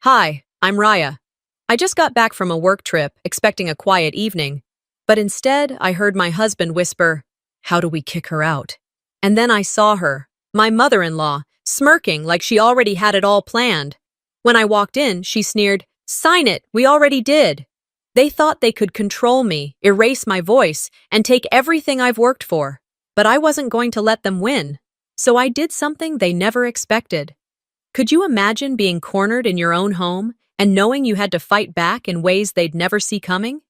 Hi, I'm Raya. I just got back from a work trip, expecting a quiet evening. But instead, I heard my husband whisper, "How do we kick her out?" And then I saw her, my mother-in-law, smirking like she already had it all planned. When I walked in, she sneered, "Sign it, we already did." They thought they could control me, erase my voice, and take everything I've worked for. But I wasn't going to let them win. So I did something they never expected. Could you imagine being cornered in your own home and knowing you had to fight back in ways they'd never see coming?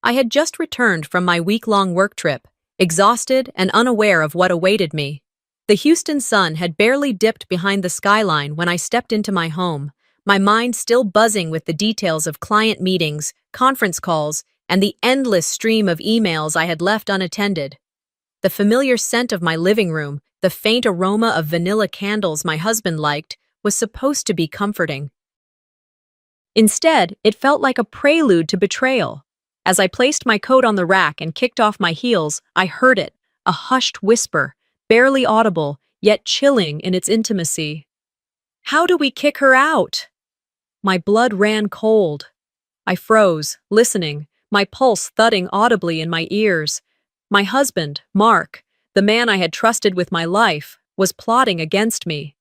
I had just returned from my week-long work trip, exhausted and unaware of what awaited me. The Houston sun had barely dipped behind the skyline when I stepped into my home, my mind still buzzing with the details of client meetings, conference calls, and the endless stream of emails I had left unattended. The familiar scent of my living room, the faint aroma of vanilla candles my husband liked, was supposed to be comforting. Instead, it felt like a prelude to betrayal. As I placed my coat on the rack and kicked off my heels, I heard it, a hushed whisper, barely audible, yet chilling in its intimacy. "How do we kick her out?" My blood ran cold. I froze, listening, my pulse thudding audibly in my ears. My husband, Mark, the man I had trusted with my life, was plotting against me.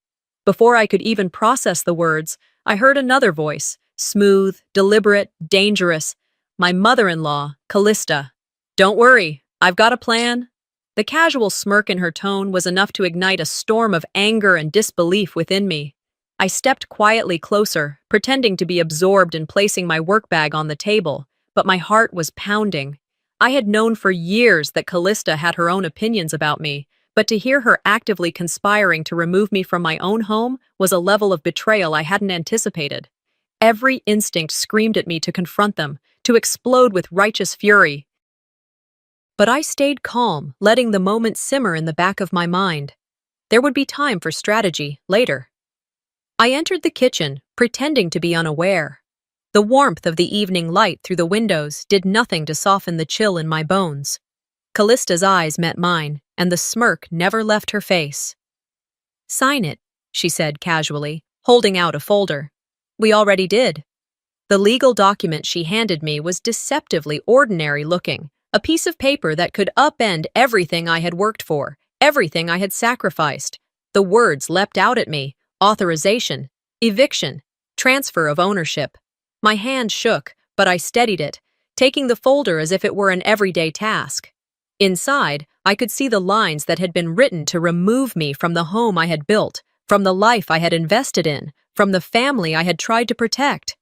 Before I could even process the words, I heard another voice, smooth, deliberate, dangerous. My mother-in-law, Callista. "Don't worry, I've got a plan." The casual smirk in her tone was enough to ignite a storm of anger and disbelief within me. I stepped quietly closer, pretending to be absorbed in placing my work bag on the table, but my heart was pounding. I had known for years that Callista had her own opinions about me, but to hear her actively conspiring to remove me from my own home was a level of betrayal I hadn't anticipated. Every instinct screamed at me to confront them, to explode with righteous fury. But I stayed calm, letting the moment simmer in the back of my mind. There would be time for strategy later. I entered the kitchen, pretending to be unaware. The warmth of the evening light through the windows did nothing to soften the chill in my bones. Callista's eyes met mine, and the smirk never left her face. "Sign it," she said casually, holding out a folder. "We already did." The legal document she handed me was deceptively ordinary looking, a piece of paper that could upend everything I had worked for, everything I had sacrificed. The words leapt out at me: authorization, eviction, transfer of ownership. My hand shook, but I steadied it, taking the folder as if it were an everyday task. Inside, I could see the lines that had been written to remove me from the home I had built, from the life I had invested in, from the family I had tried to protect.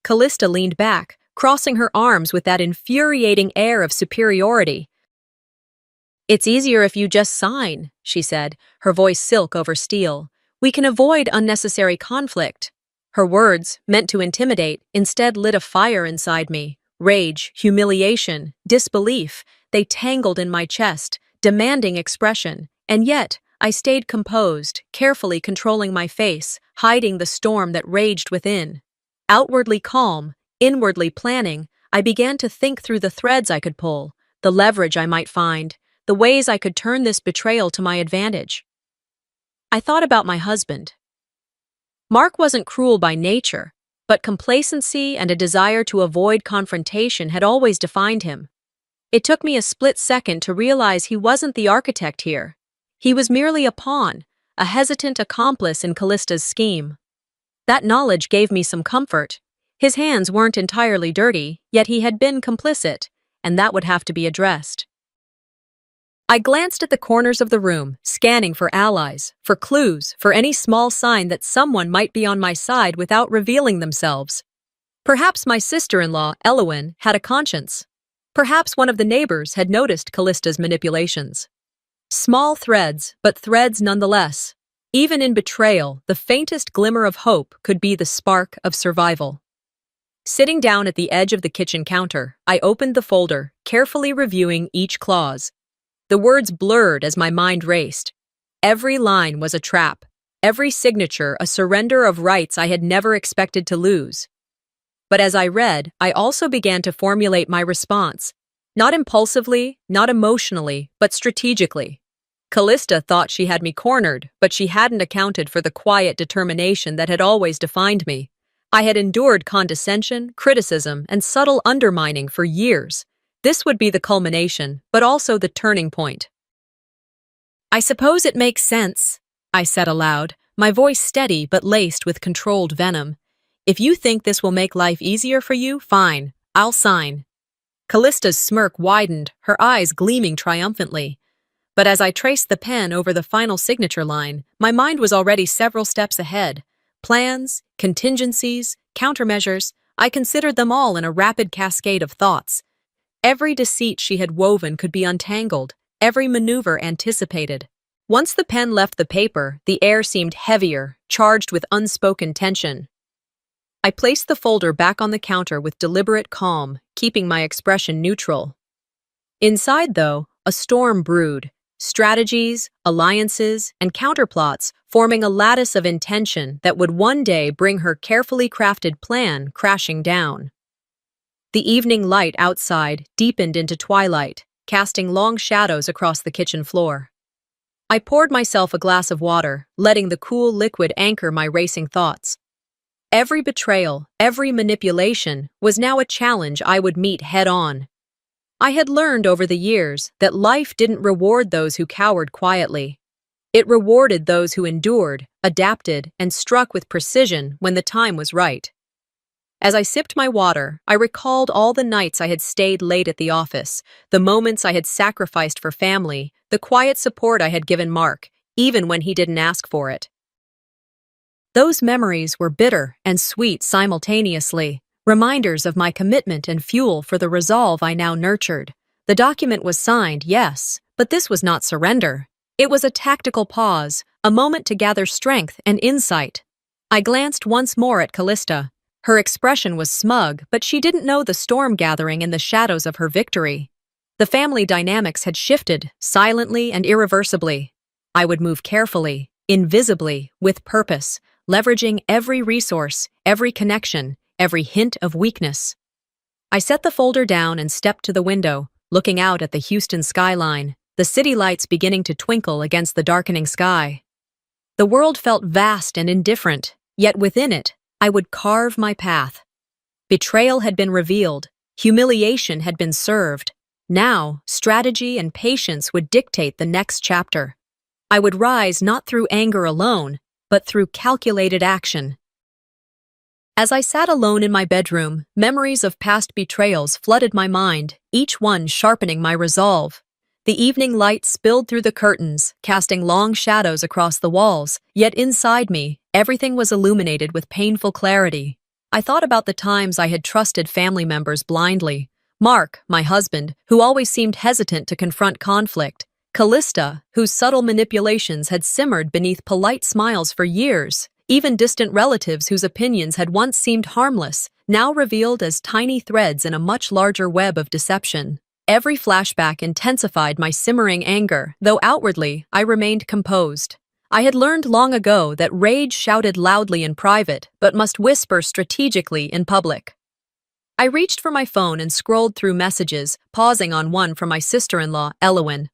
Callista leaned back, crossing her arms with that infuriating air of superiority. "It's easier if you just sign," she said, her voice silk over steel. "We can avoid unnecessary conflict." Her words, meant to intimidate, instead lit a fire inside me. Rage, humiliation, disbelief, they tangled in my chest, demanding expression. And yet, I stayed composed, carefully controlling my face, hiding the storm that raged within. Outwardly calm, inwardly planning, I began to think through the threads I could pull, the leverage I might find, the ways I could turn this betrayal to my advantage. I thought about my husband. Mark wasn't cruel by nature, but complacency and a desire to avoid confrontation had always defined him. It took me a split second to realize he wasn't the architect here. He was merely a pawn, a hesitant accomplice in Callista's scheme. That knowledge gave me some comfort. His hands weren't entirely dirty, yet he had been complicit, and that would have to be addressed. I glanced at the corners of the room, scanning for allies, for clues, for any small sign that someone might be on my side without revealing themselves. Perhaps my sister-in-law, Elowen, had a conscience. Perhaps one of the neighbors had noticed Callista's manipulations. Small threads, but threads nonetheless. Even in betrayal, the faintest glimmer of hope could be the spark of survival. Sitting down at the edge of the kitchen counter, I opened the folder, carefully reviewing each clause. The words blurred as my mind raced. Every line was a trap, every signature a surrender of rights I had never expected to lose. But as I read, I also began to formulate my response, not impulsively, not emotionally, but strategically. Callista thought she had me cornered, but she hadn't accounted for the quiet determination that had always defined me. I had endured condescension, criticism, and subtle undermining for years. This would be the culmination, but also the turning point. "I suppose it makes sense," I said aloud, my voice steady but laced with controlled venom. "If you think this will make life easier for you, fine, I'll sign." Callista's smirk widened, her eyes gleaming triumphantly. But as I traced the pen over the final signature line, my mind was already several steps ahead. Plans, contingencies, countermeasures, I considered them all in a rapid cascade of thoughts. Every deceit she had woven could be untangled, every maneuver anticipated. Once the pen left the paper, the air seemed heavier, charged with unspoken tension. I placed the folder back on the counter with deliberate calm, keeping my expression neutral. Inside, though, a storm brewed. Strategies, alliances, and counterplots forming a lattice of intention that would one day bring her carefully crafted plan crashing down. The evening light outside deepened into twilight, casting long shadows across the kitchen floor. I poured myself a glass of water, letting the cool liquid anchor my racing thoughts. Every betrayal, every manipulation was now a challenge I would meet head-on. I had learned over the years that life didn't reward those who cowered quietly. It rewarded those who endured, adapted, and struck with precision when the time was right. As I sipped my water, I recalled all the nights I had stayed late at the office, the moments I had sacrificed for family, the quiet support I had given Mark, even when he didn't ask for it. Those memories were bitter and sweet simultaneously, reminders of my commitment and fuel for the resolve I now nurtured. The document was signed, yes, but this was not surrender. It was a tactical pause, a moment to gather strength and insight. I glanced once more at Callista. Her expression was smug, but she didn't know the storm gathering in the shadows of her victory. The family dynamics had shifted, silently and irreversibly. I would move carefully, invisibly, with purpose, leveraging every resource, every connection, every hint of weakness. I set the folder down and stepped to the window, looking out at the Houston skyline, the city lights beginning to twinkle against the darkening sky. The world felt vast and indifferent, yet within it, I would carve my path. Betrayal had been revealed, humiliation had been served. Now, strategy and patience would dictate the next chapter. I would rise not through anger alone, but through calculated action. As I sat alone in my bedroom, memories of past betrayals flooded my mind, each one sharpening my resolve. The evening light spilled through the curtains, casting long shadows across the walls, yet inside me, everything was illuminated with painful clarity. I thought about the times I had trusted family members blindly. Mark, my husband, who always seemed hesitant to confront conflict. Callista, whose subtle manipulations had simmered beneath polite smiles for years. Even distant relatives whose opinions had once seemed harmless, now revealed as tiny threads in a much larger web of deception. Every flashback intensified my simmering anger, though outwardly I remained composed. I had learned long ago that rage shouted loudly in private, but must whisper strategically in public. I reached for my phone and scrolled through messages, pausing on one from my sister-in-law, Elowen.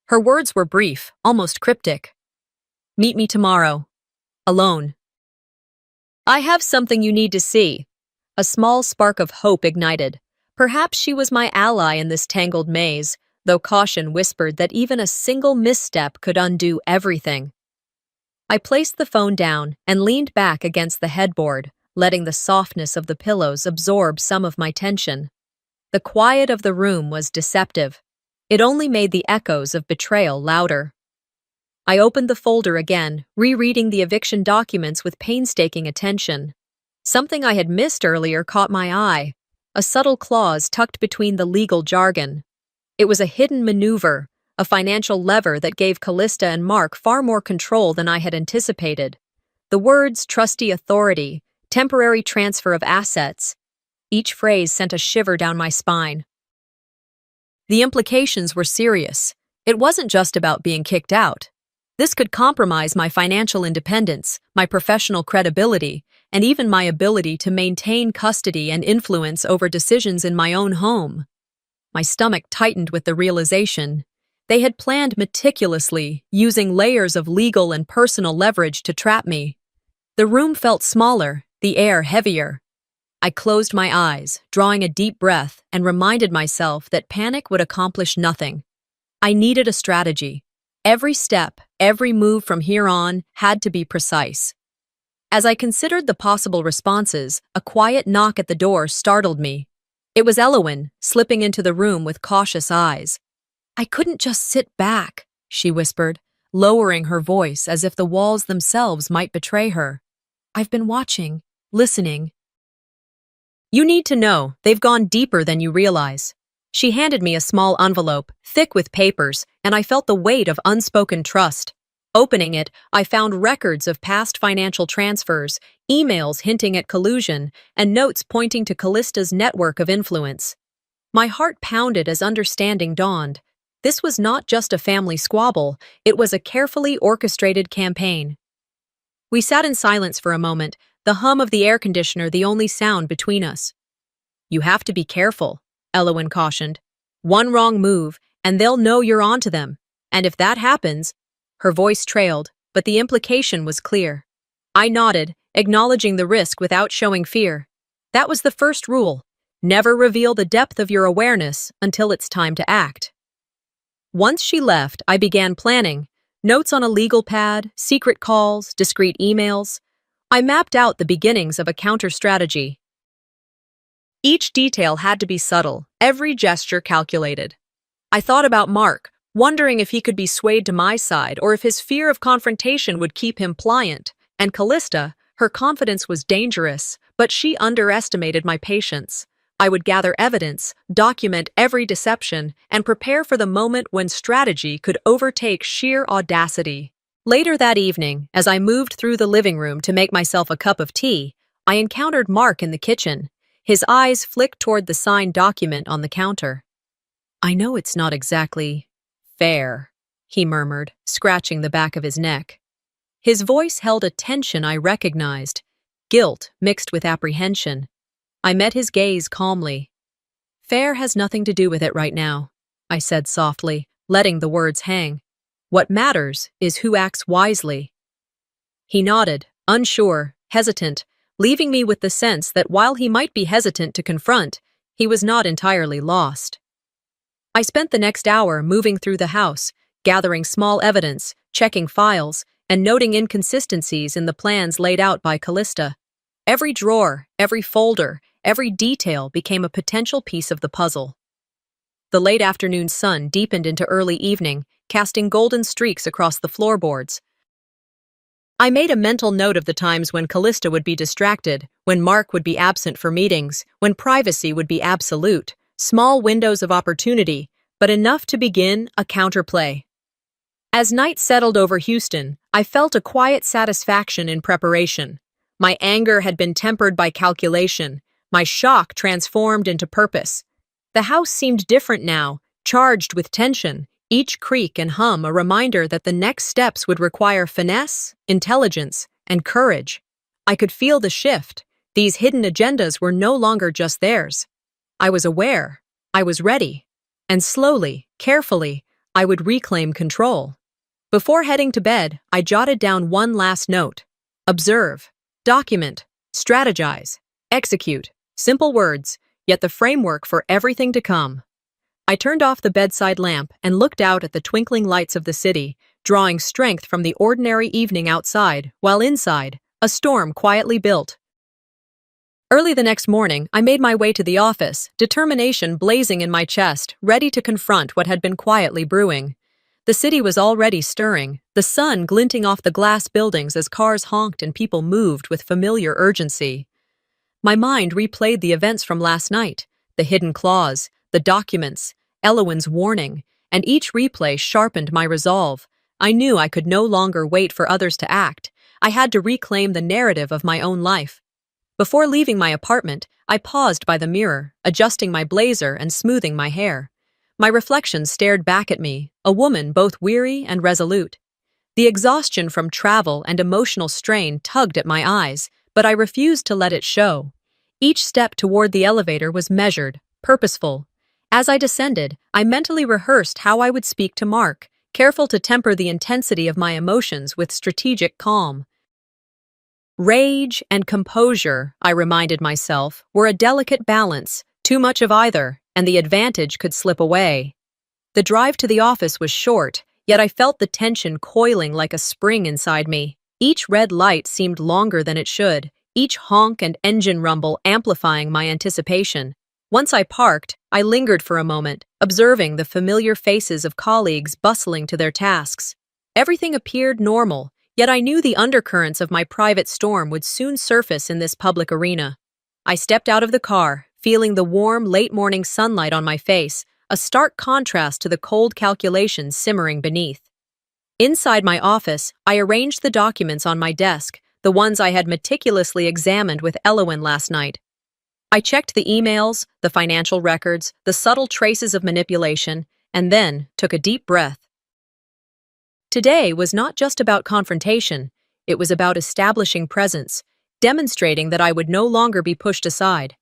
Her words were brief, almost cryptic. "Meet me tomorrow. Alone. I have something you need to see." A small spark of hope ignited. Perhaps she was my ally in this tangled maze, though caution whispered that even a single misstep could undo everything. I placed the phone down and leaned back against the headboard, letting the softness of the pillows absorb some of my tension. The quiet of the room was deceptive. It only made the echoes of betrayal louder. I opened the folder again, rereading the eviction documents with painstaking attention. Something I had missed earlier caught my eye, a subtle clause tucked between the legal jargon. It was a hidden maneuver, a financial lever that gave Callista and Mark far more control than I had anticipated. The words trustee authority, temporary transfer of assets. Each phrase sent a shiver down my spine. The implications were serious. It wasn't just about being kicked out. This could compromise my financial independence, my professional credibility, and even my ability to maintain custody and influence over decisions in my own home. My stomach tightened with the realization. They had planned meticulously, using layers of legal and personal leverage to trap me. The room felt smaller, the air heavier. I closed my eyes, drawing a deep breath, and reminded myself that panic would accomplish nothing. I needed a strategy. Every step, every move from here on had to be precise. As I considered the possible responses, a quiet knock at the door startled me. It was Elowen, slipping into the room with cautious eyes. "I couldn't just sit back," she whispered, lowering her voice as if the walls themselves might betray her. "I've been watching, listening." "You need to know, they've gone deeper than you realize." She handed me a small envelope, thick with papers, and I felt the weight of unspoken trust. Opening it, I found records of past financial transfers, emails hinting at collusion, and notes pointing to Callista's network of influence. My heart pounded as understanding dawned. This was not just a family squabble, it was a carefully orchestrated campaign. We sat in silence for a moment, the hum of the air conditioner the only sound between us. "You have to be careful," Elowen cautioned. "One wrong move, and they'll know you're onto them. And if that happens—" Her voice trailed, but the implication was clear. I nodded, acknowledging the risk without showing fear. That was the first rule. Never reveal the depth of your awareness until it's time to act. Once she left, I began planning. Notes on a legal pad, secret calls, discreet emails. I mapped out the beginnings of a counter-strategy. Each detail had to be subtle, every gesture calculated. I thought about Mark, wondering if he could be swayed to my side or if his fear of confrontation would keep him pliant. And Callista, her confidence was dangerous, but she underestimated my patience. I would gather evidence, document every deception, and prepare for the moment when strategy could overtake sheer audacity. Later that evening, as I moved through the living room to make myself a cup of tea, I encountered Mark in the kitchen. His eyes flicked toward the signed document on the counter. "I know it's not exactly fair," he murmured, scratching the back of his neck. His voice held a tension I recognized, guilt mixed with apprehension. I met his gaze calmly. "Fair has nothing to do with it right now," I said softly, letting the words hang. "What matters is who acts wisely." He nodded, unsure, hesitant, leaving me with the sense that while he might be hesitant to confront, he was not entirely lost. I spent the next hour moving through the house, gathering small evidence, checking files, and noting inconsistencies in the plans laid out by Callista. Every drawer, every folder, every detail became a potential piece of the puzzle. The late afternoon sun deepened into early evening, casting golden streaks across the floorboards. I made a mental note of the times when Callista would be distracted, when Mark would be absent for meetings, when privacy would be absolute. Small windows of opportunity, but enough to begin a counterplay. As night settled over Houston, I felt a quiet satisfaction in preparation. My anger had been tempered by calculation, my shock transformed into purpose. The house seemed different now, charged with tension, each creak and hum a reminder that the next steps would require finesse, intelligence, and courage. I could feel the shift. These hidden agendas were no longer just theirs. I was aware, I was ready, and slowly, carefully, I would reclaim control. Before heading to bed, I jotted down one last note. Observe, document, strategize, execute. Simple words, yet the framework for everything to come. I turned off the bedside lamp and looked out at the twinkling lights of the city, drawing strength from the ordinary evening outside, while inside, a storm quietly built. Early the next morning, I made my way to the office, determination blazing in my chest, ready to confront what had been quietly brewing. The city was already stirring, the sun glinting off the glass buildings as cars honked and people moved with familiar urgency. My mind replayed the events from last night, the hidden clause, the documents, Elowen's warning, and each replay sharpened my resolve. I knew I could no longer wait for others to act. I had to reclaim the narrative of my own life. Before leaving my apartment, I paused by the mirror, adjusting my blazer and smoothing my hair. My reflection stared back at me, a woman both weary and resolute. The exhaustion from travel and emotional strain tugged at my eyes, but I refused to let it show. Each step toward the elevator was measured, purposeful. As I descended, I mentally rehearsed how I would speak to Mark, careful to temper the intensity of my emotions with strategic calm. Rage and composure, I reminded myself, were a delicate balance, too much of either, and the advantage could slip away. The drive to the office was short, yet I felt the tension coiling like a spring inside me. Each red light seemed longer than it should, each honk and engine rumble amplifying my anticipation. Once I parked, I lingered for a moment, observing the familiar faces of colleagues bustling to their tasks. Everything appeared normal, yet I knew the undercurrents of my private storm would soon surface in this public arena. I stepped out of the car, feeling the warm, late-morning sunlight on my face, a stark contrast to the cold calculations simmering beneath. Inside my office, I arranged the documents on my desk, the ones I had meticulously examined with Elowen last night. I checked the emails, the financial records, the subtle traces of manipulation, and then took a deep breath. Today was not just about confrontation, it was about establishing presence, demonstrating that I would no longer be pushed aside.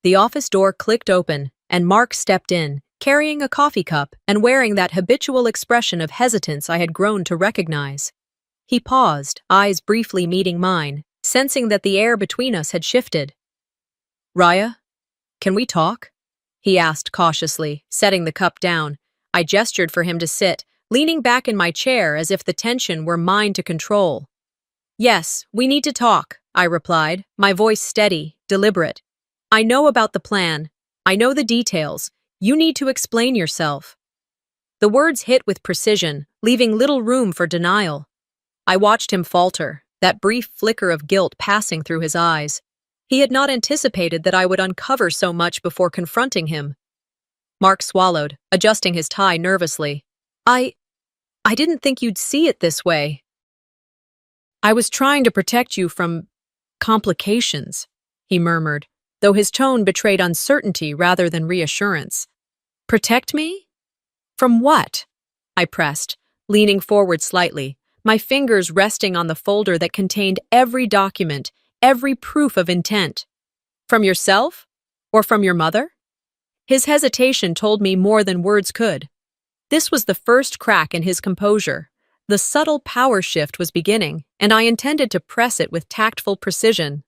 The office door clicked open, and Mark stepped in, carrying a coffee cup and wearing that habitual expression of hesitance I had grown to recognize. He paused, eyes briefly meeting mine, sensing that the air between us had shifted. "Raya, can we talk?" he asked cautiously, setting the cup down. I gestured for him to sit, leaning back in my chair as if the tension were mine to control. "Yes, we need to talk," I replied, my voice steady, deliberate. "I know about the plan. I know the details. You need to explain yourself." The words hit with precision, leaving little room for denial. I watched him falter, that brief flicker of guilt passing through his eyes. He had not anticipated that I would uncover so much before confronting him. Mark swallowed, adjusting his tie nervously. I didn't think you'd see it this way. I was trying to protect you from complications, he murmured, though his tone betrayed uncertainty rather than reassurance. Protect me? From what? I pressed, leaning forward slightly, my fingers resting on the folder that contained every document, every proof of intent. From yourself? Or from your mother? His hesitation told me more than words could. This was the first crack in his composure. The subtle power shift was beginning, and I intended to press it with tactful precision.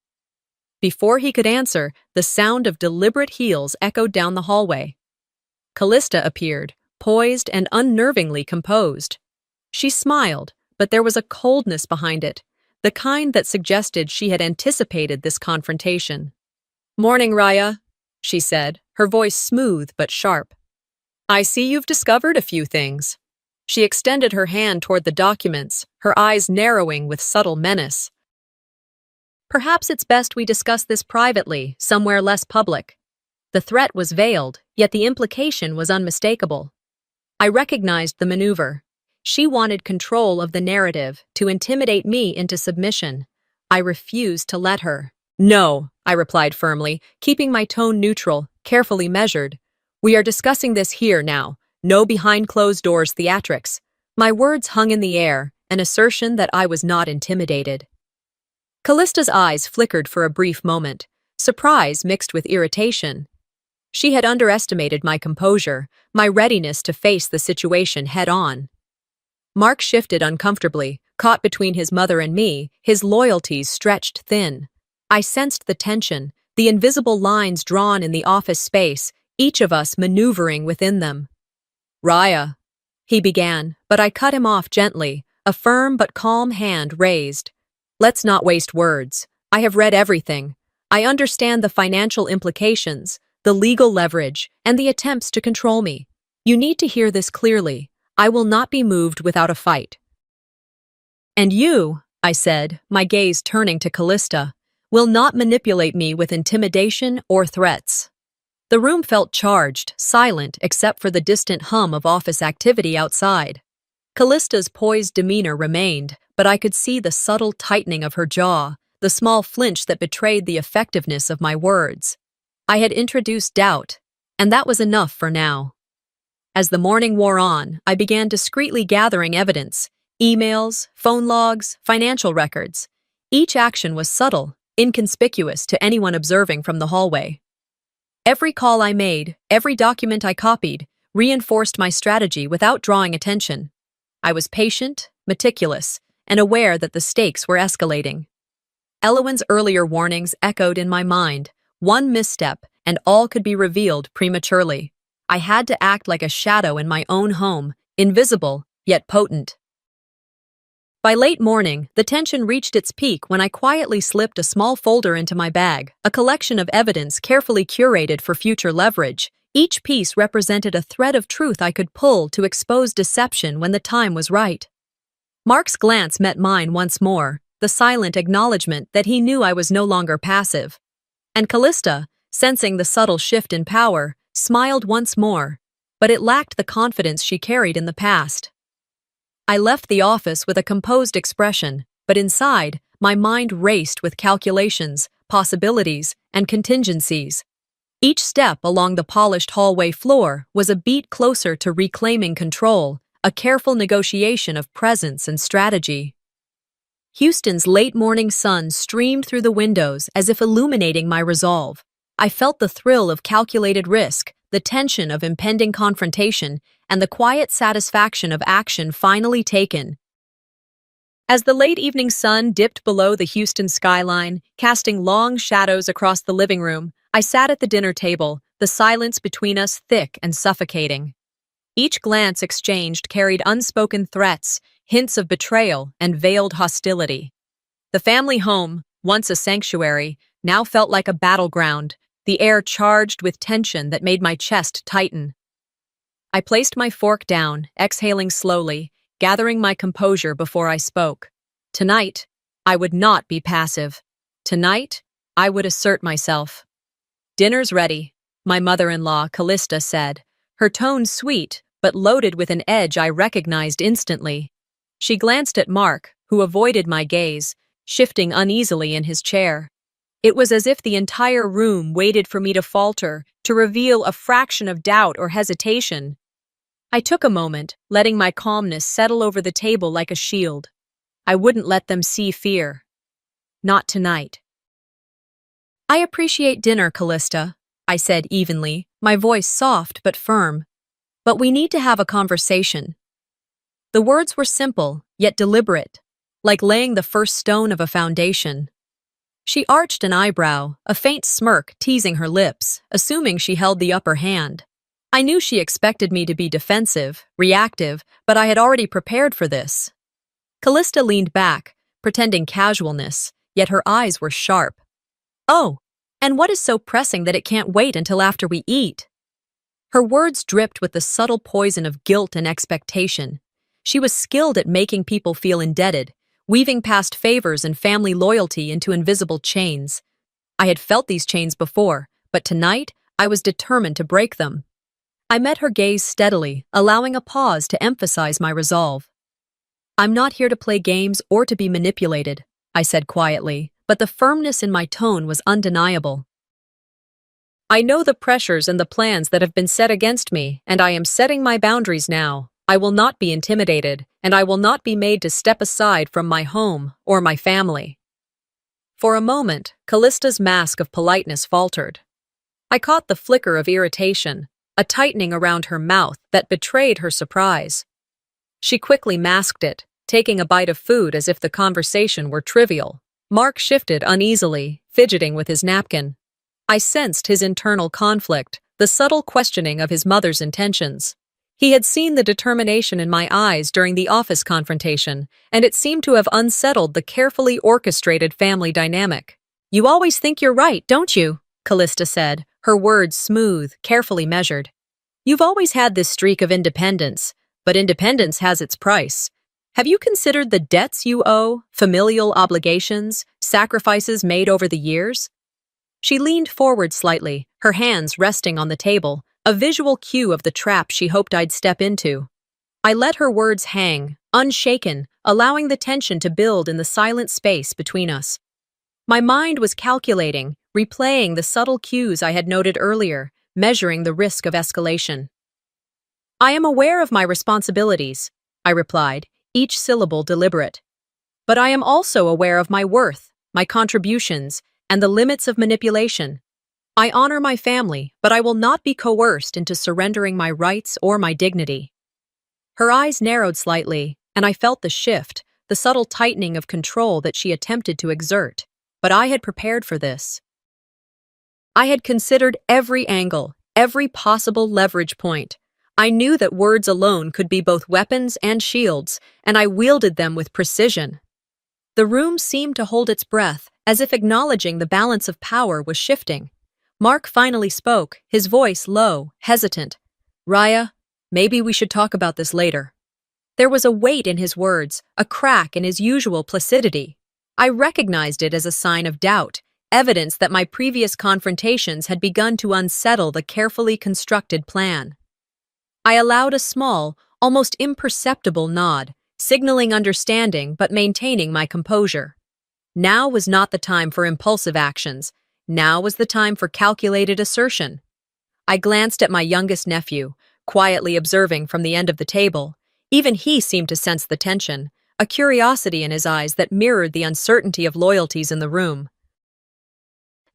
Before he could answer, the sound of deliberate heels echoed down the hallway. Callista appeared, poised and unnervingly composed. She smiled, but there was a coldness behind it, the kind that suggested she had anticipated this confrontation. "Morning, Raya," she said, her voice smooth but sharp. "I see you've discovered a few things." She extended her hand toward the documents, her eyes narrowing with subtle menace. "Perhaps it's best we discuss this privately, somewhere less public." The threat was veiled, yet the implication was unmistakable. I recognized the maneuver. She wanted control of the narrative, to intimidate me into submission. I refused to let her. "No," I replied firmly, keeping my tone neutral, carefully measured. "We are discussing this here now. No behind-closed-doors theatrics." My words hung in the air, an assertion that I was not intimidated. Callista's eyes flickered for a brief moment, surprise mixed with irritation. She had underestimated my composure, my readiness to face the situation head-on. Mark shifted uncomfortably, caught between his mother and me, his loyalties stretched thin. I sensed the tension, the invisible lines drawn in the office space, each of us maneuvering within them. "Raya," he began, but I cut him off gently, a firm but calm hand raised. "Let's not waste words. I have read everything. I understand the financial implications, the legal leverage, and the attempts to control me. You need to hear this clearly. I will not be moved without a fight." "And you," I said, my gaze turning to Callista, "will not manipulate me with intimidation or threats." The room felt charged, silent except for the distant hum of office activity outside. Callista's poised demeanor remained, but I could see the subtle tightening of her jaw, the small flinch that betrayed the effectiveness of my words. I had introduced doubt, and that was enough for now. As the morning wore on, I began discreetly gathering evidence, emails, phone logs, financial records. Each action was subtle, inconspicuous to anyone observing from the hallway. Every call I made, every document I copied, reinforced my strategy without drawing attention. I was patient, meticulous, and aware that the stakes were escalating. Elowen's earlier warnings echoed in my mind. One misstep, and all could be revealed prematurely. I had to act like a shadow in my own home, invisible, yet potent. By late morning, the tension reached its peak when I quietly slipped a small folder into my bag, a collection of evidence carefully curated for future leverage. Each piece represented a thread of truth I could pull to expose deception when the time was right. Mark's glance met mine once more, the silent acknowledgement that he knew I was no longer passive. And Callista, sensing the subtle shift in power, smiled once more, but it lacked the confidence she carried in the past. I left the office with a composed expression, but inside, my mind raced with calculations, possibilities, and contingencies. Each step along the polished hallway floor was a beat closer to reclaiming control, a careful negotiation of presence and strategy. Houston's late morning sun streamed through the windows as if illuminating my resolve. I felt the thrill of calculated risk, the tension of impending confrontation, and the quiet satisfaction of action finally taken. As the late evening sun dipped below the Houston skyline, casting long shadows across the living room, I sat at the dinner table, the silence between us thick and suffocating. Each glance exchanged carried unspoken threats, hints of betrayal, and veiled hostility. The family home, once a sanctuary, now felt like a battleground, the air charged with tension that made my chest tighten. I placed my fork down, exhaling slowly, gathering my composure before I spoke. Tonight, I would not be passive. Tonight, I would assert myself. "Dinner's ready," my mother-in-law, Callista, said, her tone sweet but loaded with an edge I recognized instantly. She glanced at Mark, who avoided my gaze, shifting uneasily in his chair. It was as if the entire room waited for me to falter, to reveal a fraction of doubt or hesitation. I took a moment, letting my calmness settle over the table like a shield. I wouldn't let them see fear. Not tonight. "I appreciate dinner, Callista," I said evenly, my voice soft but firm. "But we need to have a conversation." The words were simple, yet deliberate, like laying the first stone of a foundation. She arched an eyebrow, a faint smirk teasing her lips, assuming she held the upper hand. I knew she expected me to be defensive, reactive, but I had already prepared for this. Callista leaned back, pretending casualness, yet her eyes were sharp. "Oh, and what is so pressing that it can't wait until after we eat?" Her words dripped with the subtle poison of guilt and expectation. She was skilled at making people feel indebted, weaving past favors and family loyalty into invisible chains. I had felt these chains before, but tonight I was determined to break them. I met her gaze steadily, allowing a pause to emphasize my resolve. "I'm not here to play games or to be manipulated," I said quietly, but the firmness in my tone was undeniable. "I know the pressures and the plans that have been set against me, and I am setting my boundaries now. I will not be intimidated, and I will not be made to step aside from my home or my family." For a moment, Callista's mask of politeness faltered. I caught the flicker of irritation, a tightening around her mouth that betrayed her surprise. She quickly masked it, taking a bite of food as if the conversation were trivial. Mark shifted uneasily, fidgeting with his napkin. I sensed his internal conflict, the subtle questioning of his mother's intentions. He had seen the determination in my eyes during the office confrontation, and it seemed to have unsettled the carefully orchestrated family dynamic. "You always think you're right, don't you?" Callista said, her words smooth, carefully measured. "You've always had this streak of independence, but independence has its price. Have you considered the debts you owe, familial obligations, sacrifices made over the years?" She leaned forward slightly, her hands resting on the table, a visual cue of the trap she hoped I'd step into. I let her words hang, unshaken, allowing the tension to build in the silent space between us. My mind was calculating, replaying the subtle cues I had noted earlier, measuring the risk of escalation. "I am aware of my responsibilities," I replied, each syllable deliberate. "But I am also aware of my worth, my contributions, and the limits of manipulation. I honor my family, but I will not be coerced into surrendering my rights or my dignity." Her eyes narrowed slightly, and I felt the shift, the subtle tightening of control that she attempted to exert. but I had prepared for this. I had considered every angle, every possible leverage point. I knew that words alone could be both weapons and shields, and I wielded them with precision. The room seemed to hold its breath, as if acknowledging the balance of power was shifting. Mark finally spoke, his voice low, hesitant. "Raya, maybe we should talk about this later." There was a weight in his words, a crack in his usual placidity. I recognized it as a sign of doubt, evidence that my previous confrontations had begun to unsettle the carefully constructed plan. I allowed a small, almost imperceptible nod, signaling understanding but maintaining my composure. Now was not the time for impulsive actions. Now was the time for calculated assertion. I glanced at my youngest nephew, quietly observing from the end of the table. Even he seemed to sense the tension, a curiosity in his eyes that mirrored the uncertainty of loyalties in the room.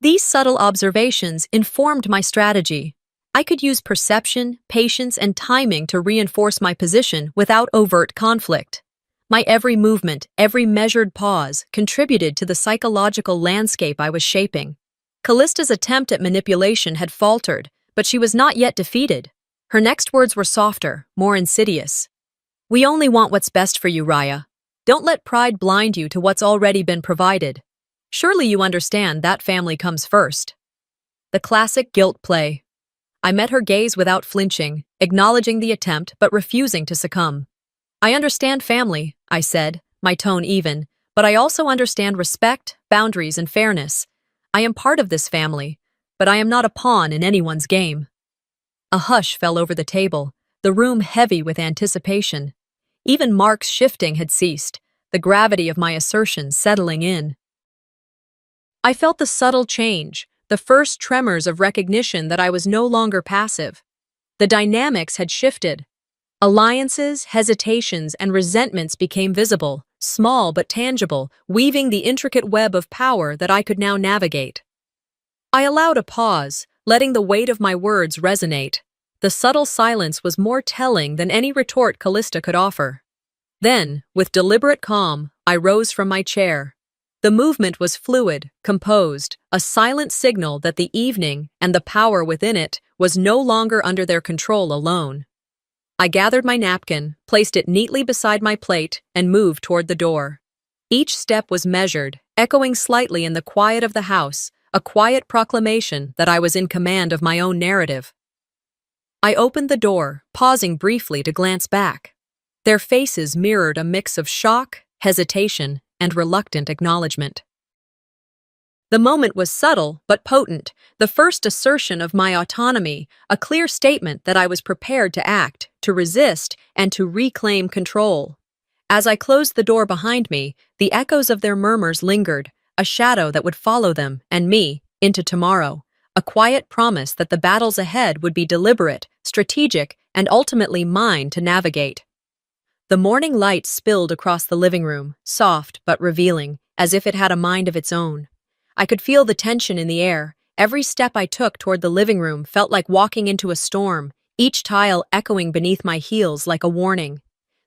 These subtle observations informed my strategy. I could use perception, patience, and timing to reinforce my position without overt conflict. My every movement, every measured pause, contributed to the psychological landscape I was shaping. Callista's attempt at manipulation had faltered, but she was not yet defeated. Her next words were softer, more insidious. "We only want what's best for you, Raya. Don't let pride blind you to what's already been provided. Surely you understand that family comes first." The classic guilt play. I met her gaze without flinching, acknowledging the attempt but refusing to succumb. "I understand family," I said, my tone even, "but I also understand respect, boundaries, and fairness. I am part of this family, but I am not a pawn in anyone's game." A hush fell over the table, the room heavy with anticipation. Even Mark's shifting had ceased, the gravity of my assertion settling in. I felt the subtle change, the first tremors of recognition that I was no longer passive. The dynamics had shifted. Alliances, hesitations, and resentments became visible, small but tangible, weaving the intricate web of power that I could now navigate. I allowed a pause, letting the weight of my words resonate. The subtle silence was more telling than any retort Callista could offer. Then, with deliberate calm, I rose from my chair. The movement was fluid, composed, a silent signal that the evening and the power within it was no longer under their control alone. I gathered my napkin, placed it neatly beside my plate, and moved toward the door. Each step was measured, echoing slightly in the quiet of the house, a quiet proclamation that I was in command of my own narrative. I opened the door, pausing briefly to glance back. Their faces mirrored a mix of shock, hesitation, and reluctant acknowledgement. The moment was subtle but potent, the first assertion of my autonomy, a clear statement that I was prepared to act, to resist, and to reclaim control. As I closed the door behind me, the echoes of their murmurs lingered, a shadow that would follow them, and me, into tomorrow, a quiet promise that the battles ahead would be deliberate, strategic, and ultimately mine to navigate. The morning light spilled across the living room, soft but revealing, as if it had a mind of its own. I could feel the tension in the air. Every step I took toward the living room felt like walking into a storm, each tile echoing beneath my heels like a warning.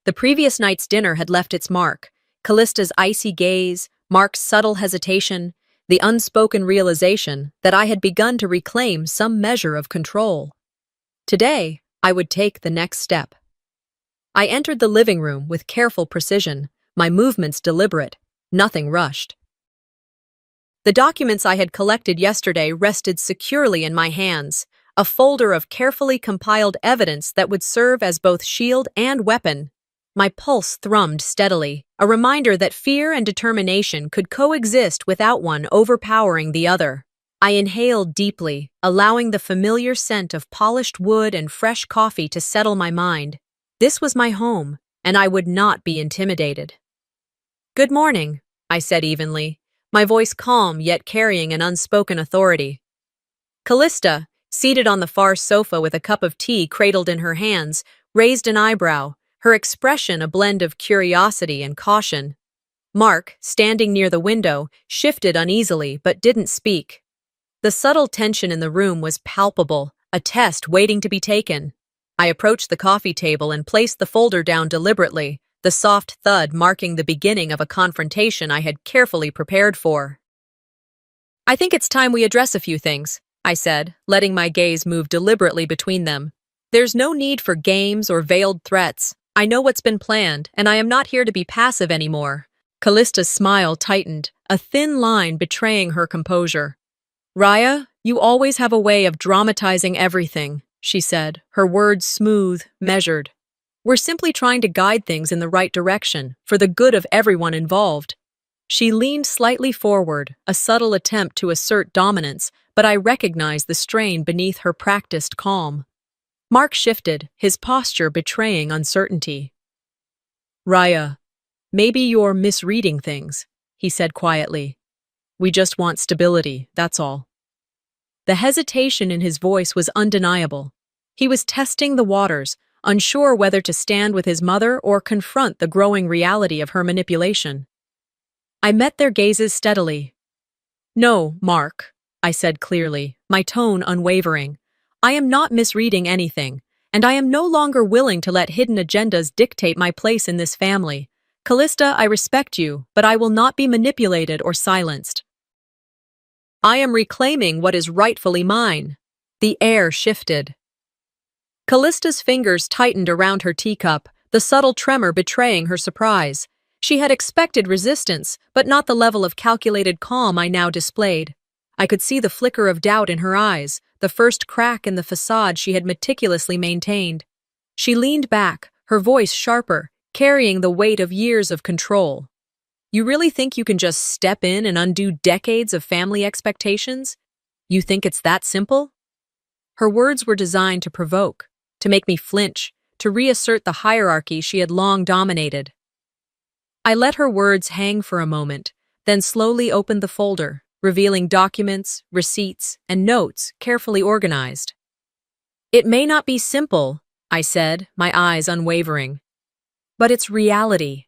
The previous night's dinner had left its mark. Callista's icy gaze, Mark's subtle hesitation, the unspoken realization that I had begun to reclaim some measure of control. Today, I would take the next step. I entered the living room with careful precision, my movements deliberate, nothing rushed. The documents I had collected yesterday rested securely in my hands, a folder of carefully compiled evidence that would serve as both shield and weapon. My pulse thrummed steadily, a reminder that fear and determination could coexist without one overpowering the other. I inhaled deeply, allowing the familiar scent of polished wood and fresh coffee to settle my mind. This was my home, and I would not be intimidated. "Good morning," I said evenly, my voice calm yet carrying an unspoken authority. Callista, seated on the far sofa with a cup of tea cradled in her hands, raised an eyebrow, her expression a blend of curiosity and caution. Mark, standing near the window, shifted uneasily but didn't speak. The subtle tension in the room was palpable, a test waiting to be taken. I approached the coffee table and placed the folder down deliberately, the soft thud marking the beginning of a confrontation I had carefully prepared for. I think it's time we address a few things, I said, letting my gaze move deliberately between them. There's no need for games or veiled threats. I know what's been planned, and I am not here to be passive anymore. Callista's smile tightened, a thin line betraying her composure. Raya, you always have a way of dramatizing everything, she said, her words smooth, measured. We're simply trying to guide things in the right direction, for the good of everyone involved. She leaned slightly forward, a subtle attempt to assert dominance, but I recognized the strain beneath her practiced calm. Mark shifted, his posture betraying uncertainty. Raya, maybe you're misreading things, he said quietly. We just want stability, that's all. The hesitation in his voice was undeniable. He was testing the waters, unsure whether to stand with his mother or confront the growing reality of her manipulation. I met their gazes steadily. No, Mark, I said clearly, my tone unwavering. I am not misreading anything, and I am no longer willing to let hidden agendas dictate my place in this family. Callista, I respect you, but I will not be manipulated or silenced. I am reclaiming what is rightfully mine. The air shifted. Callista's fingers tightened around her teacup, the subtle tremor betraying her surprise. She had expected resistance, but not the level of calculated calm I now displayed. I could see the flicker of doubt in her eyes, the first crack in the facade she had meticulously maintained. She leaned back, her voice sharper, carrying the weight of years of control. You really think you can just step in and undo decades of family expectations? You think it's that simple? Her words were designed to provoke, to make me flinch, to reassert the hierarchy she had long dominated. I let her words hang for a moment, then slowly opened the folder, revealing documents, receipts, and notes carefully organized. It may not be simple, I said, my eyes unwavering, but it's reality.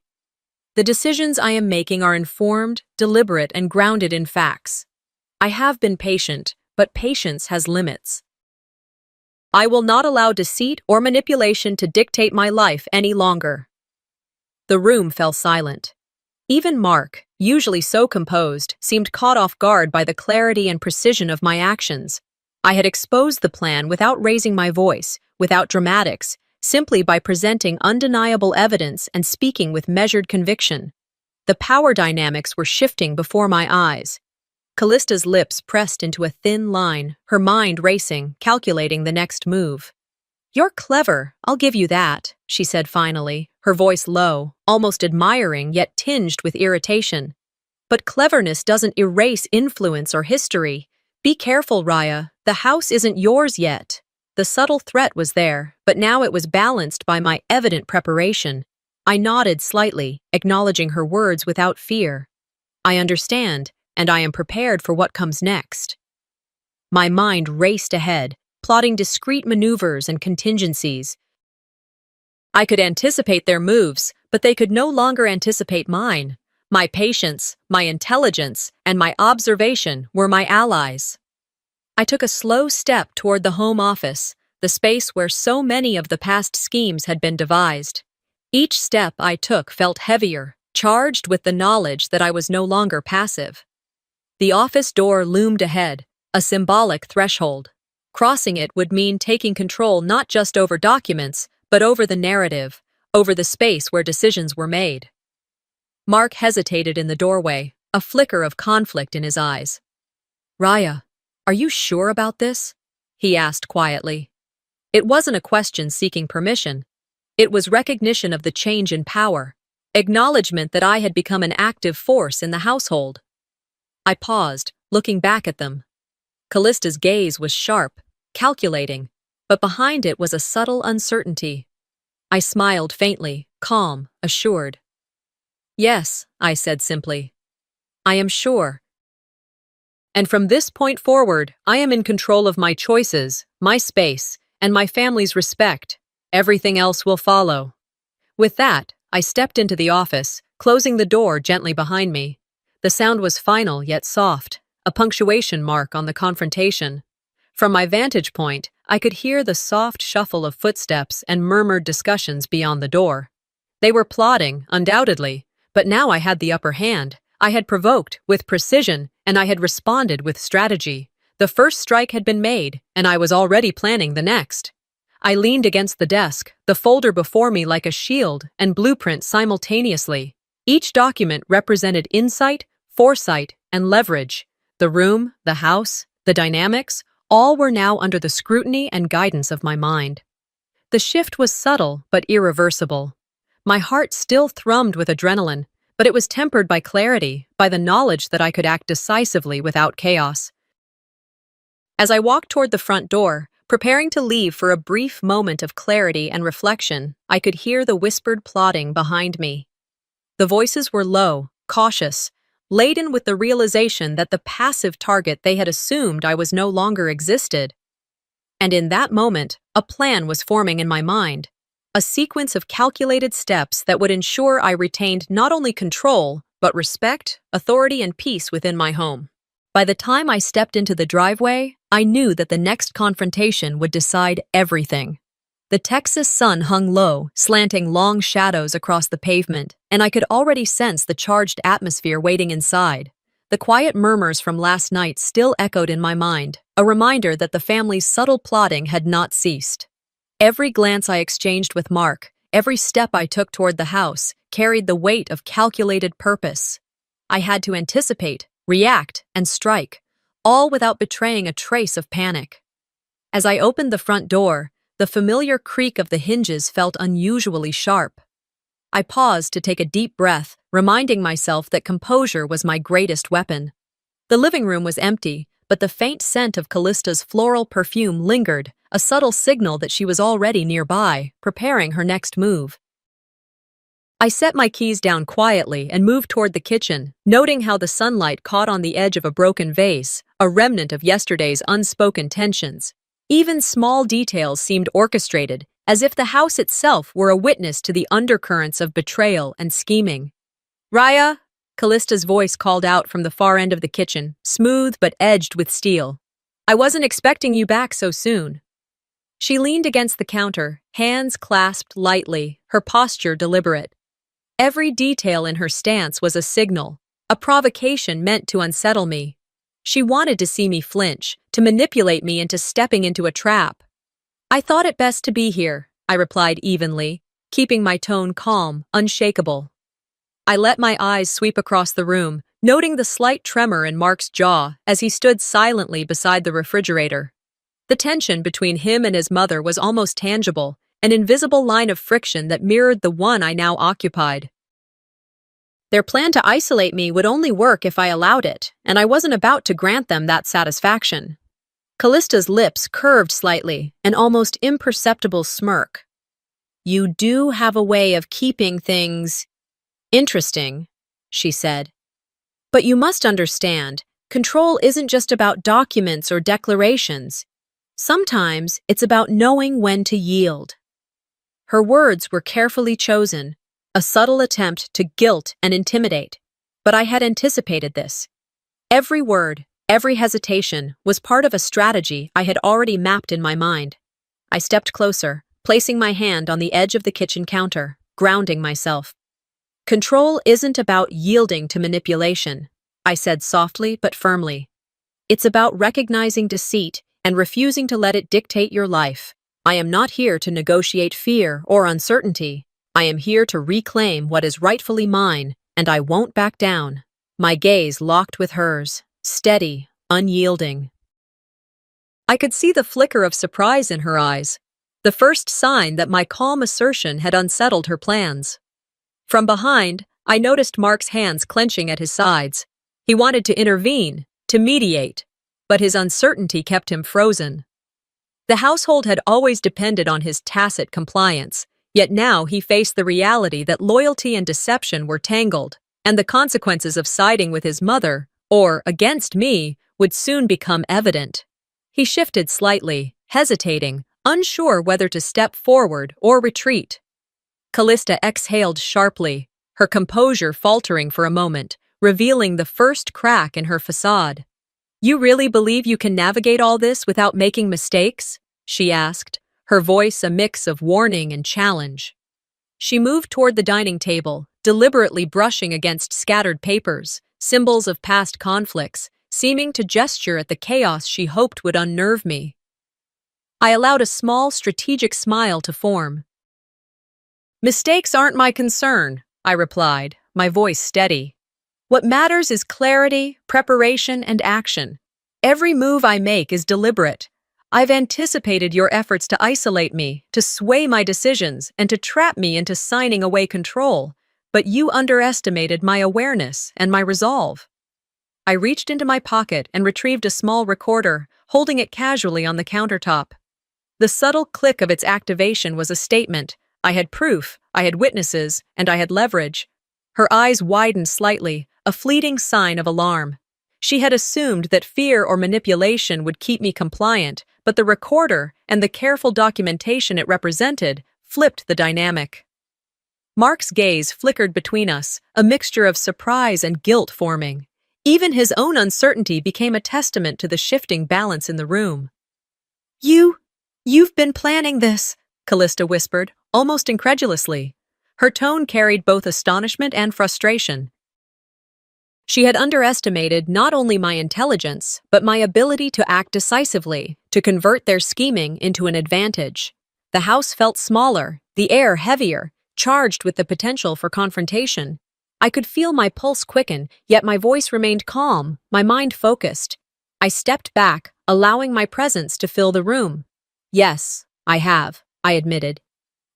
The decisions I am making are informed, deliberate, and grounded in facts. I have been patient, but patience has limits. I will not allow deceit or manipulation to dictate my life any longer. The room fell silent. Even Mark, usually so composed, seemed caught off guard by the clarity and precision of my actions. I had exposed the plan without raising my voice, without dramatics, simply by presenting undeniable evidence and speaking with measured conviction. The power dynamics were shifting before my eyes. Callista's lips pressed into a thin line, her mind racing, calculating the next move. You're clever, I'll give you that, she said finally, her voice low, almost admiring yet tinged with irritation. But cleverness doesn't erase influence or history. Be careful, Raya, the house isn't yours yet. The subtle threat was there, but now it was balanced by my evident preparation. I nodded slightly, acknowledging her words without fear. I understand, and I am prepared for what comes next. My mind raced ahead, plotting discreet maneuvers and contingencies. I could anticipate their moves, but they could no longer anticipate mine. My patience, my intelligence, and my observation were my allies. I took a slow step toward the home office, the space where so many of the past schemes had been devised. Each step I took felt heavier, charged with the knowledge that I was no longer passive. The office door loomed ahead, a symbolic threshold. Crossing it would mean taking control not just over documents, but over the narrative, over the space where decisions were made. Mark hesitated in the doorway, a flicker of conflict in his eyes. Raya, are you sure about this? He asked quietly. It wasn't a question seeking permission. It was recognition of the change in power, acknowledgement that I had become an active force in the household. I paused, looking back at them. Callista's gaze was sharp, calculating, but behind it was a subtle uncertainty. I smiled faintly, calm, assured. Yes, I said simply. I am sure. And from this point forward, I am in control of my choices, my space, and my family's respect. Everything else will follow. With that, I stepped into the office, closing the door gently behind me. The sound was final yet soft, a punctuation mark on the confrontation. From my vantage point, I could hear the soft shuffle of footsteps and murmured discussions beyond the door. They were plotting, undoubtedly, but now I had the upper hand. I had provoked with precision, and I had responded with strategy. The first strike had been made, and I was already planning the next. I leaned against the desk, the folder before me like a shield and blueprint simultaneously. Each document represented insight, foresight, and leverage. The room, the house, the dynamics, all were now under the scrutiny and guidance of my mind. The shift was subtle but irreversible. My heart still thrummed with adrenaline, but it was tempered by clarity, by the knowledge that I could act decisively without chaos. As I walked toward the front door, preparing to leave for a brief moment of clarity and reflection, I could hear the whispered plotting behind me. The voices were low, cautious, laden with the realization that the passive target they had assumed I was no longer existed. And in that moment, a plan was forming in my mind, a sequence of calculated steps that would ensure I retained not only control, but respect, authority, and peace within my home. By the time I stepped into the driveway, I knew that the next confrontation would decide everything. The Texas sun hung low, slanting long shadows across the pavement, and I could already sense the charged atmosphere waiting inside. The quiet murmurs from last night still echoed in my mind, a reminder that the family's subtle plotting had not ceased. Every glance I exchanged with Mark, every step I took toward the house, carried the weight of calculated purpose. I had to anticipate, react, and strike, all without betraying a trace of panic. As I opened the front door, the familiar creak of the hinges felt unusually sharp. I paused to take a deep breath, reminding myself that composure was my greatest weapon. The living room was empty, but the faint scent of Callista's floral perfume lingered, a subtle signal that she was already nearby, preparing her next move. I set my keys down quietly and moved toward the kitchen, noting how the sunlight caught on the edge of a broken vase, a remnant of yesterday's unspoken tensions. Even small details seemed orchestrated, as if the house itself were a witness to the undercurrents of betrayal and scheming. "Raya," Callista's voice called out from the far end of the kitchen, smooth but edged with steel. "I wasn't expecting you back so soon." She leaned against the counter, hands clasped lightly, her posture deliberate. Every detail in her stance was a signal, a provocation meant to unsettle me. She wanted to see me flinch, to manipulate me into stepping into a trap. "I thought it best to be here," I replied evenly, keeping my tone calm, unshakable. I let my eyes sweep across the room, noting the slight tremor in Mark's jaw as he stood silently beside the refrigerator. The tension between him and his mother was almost tangible, an invisible line of friction that mirrored the one I now occupied. Their plan to isolate me would only work if I allowed it, and I wasn't about to grant them that satisfaction. Callista's lips curved slightly, an almost imperceptible smirk. "You do have a way of keeping things interesting," she said. "But you must understand, control isn't just about documents or declarations. Sometimes it's about knowing when to yield." Her words were carefully chosen, a subtle attempt to guilt and intimidate, but I had anticipated this. Every word, every hesitation was part of a strategy I had already mapped in my mind. I stepped closer, placing my hand on the edge of the kitchen counter, grounding myself. "Control isn't about yielding to manipulation," I said softly but firmly. "It's about recognizing deceit and refusing to let it dictate your life. I am not here to negotiate fear or uncertainty. I am here to reclaim what is rightfully mine, and I won't back down." My gaze locked with hers, steady, unyielding. I could see the flicker of surprise in her eyes, the first sign that my calm assertion had unsettled her plans. From behind, I noticed Mark's hands clenching at his sides. He wanted to intervene, to mediate, but his uncertainty kept him frozen. The household had always depended on his tacit compliance, yet now he faced the reality that loyalty and deception were tangled, and the consequences of siding with his mother, or against me, would soon become evident. He shifted slightly, hesitating, unsure whether to step forward or retreat. Callista exhaled sharply, her composure faltering for a moment, revealing the first crack in her facade. "You really believe you can navigate all this without making mistakes?" she asked, her voice a mix of warning and challenge. She moved toward the dining table, deliberately brushing against scattered papers, symbols of past conflicts, seeming to gesture at the chaos she hoped would unnerve me. I allowed a small, strategic smile to form. "Mistakes aren't my concern," I replied, my voice steady. "What matters is clarity, preparation, and action. Every move I make is deliberate. I've anticipated your efforts to isolate me, to sway my decisions, and to trap me into signing away control, but you underestimated my awareness and my resolve." I reached into my pocket and retrieved a small recorder, holding it casually on the countertop. The subtle click of its activation was a statement. I had proof, I had witnesses, and I had leverage. Her eyes widened slightly, a fleeting sign of alarm. She had assumed that fear or manipulation would keep me compliant, but the recorder and the careful documentation it represented flipped the dynamic. Mark's gaze flickered between us, a mixture of surprise and guilt forming. Even his own uncertainty became a testament to the shifting balance in the room. You've been planning this," Callista whispered, almost incredulously. Her tone carried both astonishment and frustration. She had underestimated not only my intelligence, but my ability to act decisively, to convert their scheming into an advantage. The house felt smaller, the air heavier, charged with the potential for confrontation. I could feel my pulse quicken, yet my voice remained calm, my mind focused. I stepped back, allowing my presence to fill the room. "Yes, I have," I admitted.